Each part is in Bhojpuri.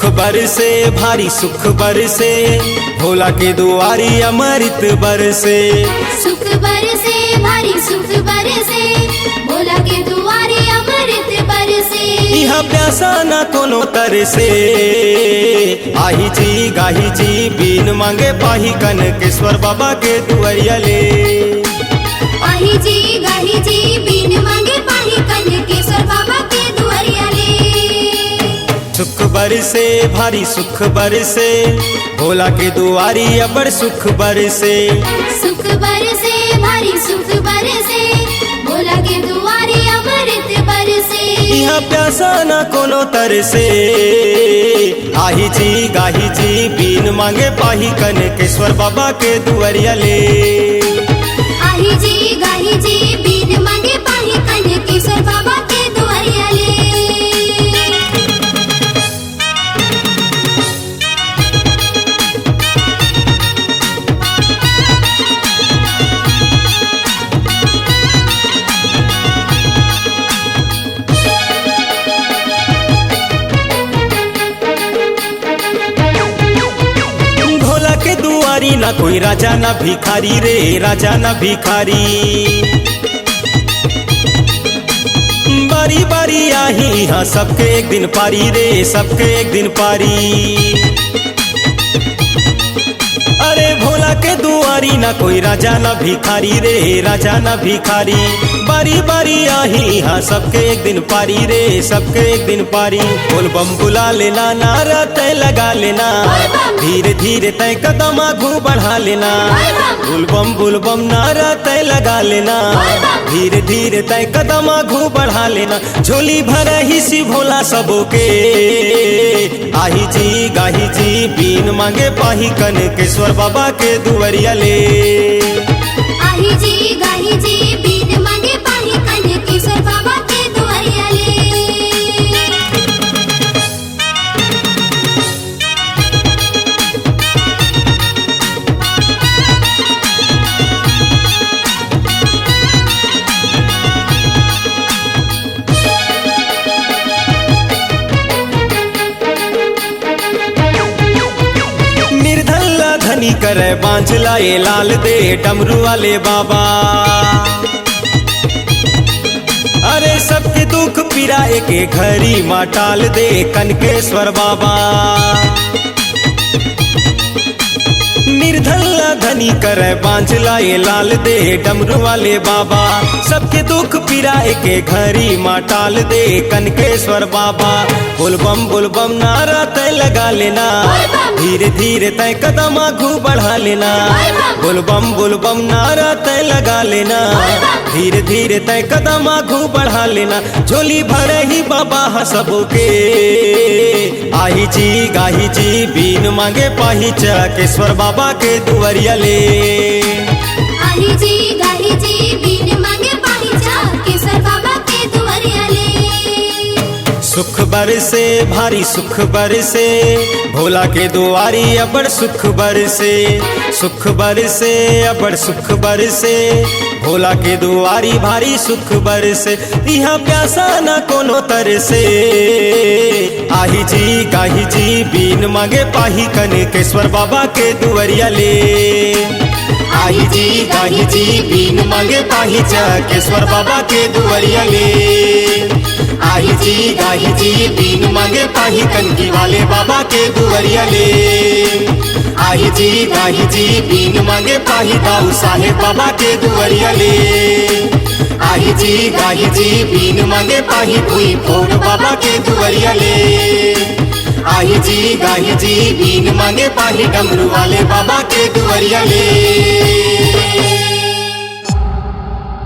सुख बरसे भारी सुख बरसे, भोला के दुआरी अमृत बरसे। सुख बरसे भारी सुख बरसे, भोला के दुआरे अमृत बरसे। यहाँ प्यासा न कोनो तरसे, आही जी गाही जी बीन मांगे पाही कनकेश्वर बाबा के दुआरिया ले। आही जी गाही जी बीन मांगे पाही कनकेश्वर बाबा के दुआरिया ले। सुख बरसे भारी सुख बरसे, भोला के दुआरी अबर सुख बरसे। सुख बरसे भारी सुख बरसे, भोला के दुआरे अमृत बरसे। यहाँ प्यासा न कोनो तरसे, आही जी गाही जी बीन मांगे पाही कनकेश्वर बाबा के दुआरिया ले। आही जी गाही जी बीन मांगे पाही कनकेश्वर बाबा के दुआरिया ले। ना कोई राजा ना भिखारी रे, राजा ना भिखारी। बारी बारी आही हाँ सबके एक दिन पारी रे, सबके एक दिन पारी। अरे भोला के दुआरी ना कोई राजा ना भिखारी रे, राजा ना भिखारी। बारी बारी आही हाँ सबके एक दिन पारी रे, सबके एक दिन पारी। बोल बम बुला लेना, नारा तय लगा लेना, धीरे धीरे तय कदम आगू बढ़ा लेना। बुल बम नारा तय लगा लेना, धीरे धीरे तय कदम आगू बढ़ा लेना। झोली भर ही सी भोला सबों के, आही जी गाही जी बीन मांगे पाही कनकेश्वर बाबा के दुआरिया ले। आही जी गाही जी बीन मांगे पाही कनकेश्वर बाबा के दुआरिया ले। धनी करे बांझ लाए लाल दे डमरू वाले बाबा। अरे सबके दुख पीरा एक घड़ी माँ टाल दे कनकेश्वर बाबा। निर्धन धनी करे बांझ लाए लाल दे डमरू वाले बाबा। सबके दुख पीरा एक घड़ी माँ टाल दे कनकेश्वर बाबा। बुल बम नारा तय लगा लेना, धीरे धीरे तय कदम आगू बढ़ा लेना। बुल बम नारा तय लगा लेना, धीरे धीरे तय कदम आगू बढ़ा लेना। झोली भरे ही बाबा सबों के, आही जी गाही जी बीन मांगे पाही कनकेश्वर बाबा के दुआरिया ले। आही जी गाही जी बीन मांगे पाही कनकेश्वर बाबा के दुआरिया ले। सुख बरसे भारी सुख बरसे, भोला के दुआरी अबर सुख बरसे। सुख बरसे अबर सुख बरसे, भोला के दुआरी भारी सुख बरसे। यहाँ प्यासा न कोनो तरसे, आही जी गाही जी बीन मांगे पाही कनकेश्वर बाबा के दुआरिया ले। आही जी गाही जी बीन मांगे पाही कनकेश्वर बाबा के दुआरिया ले। आही जी गाही जी बीन मांगे पाही कनकी वाले बाबा के दुआरिया ले। आही जी गाही जी बीन मांगे पाही दाऊ साहेब बाबा के दुआरिया ले। आही जी गाही जी बीन मांगे पाही भूई फोड़ बाबा के दुआरिया ले। आही जी गाही जी बीन मांगे पाही डमरू वाले बाबा के दुआरिया ले।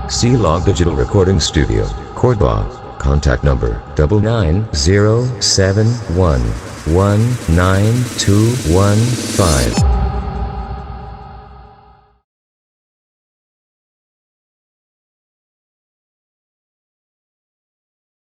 C-Log Digital Recording Studio, Cordoba. Contact number 9907119215.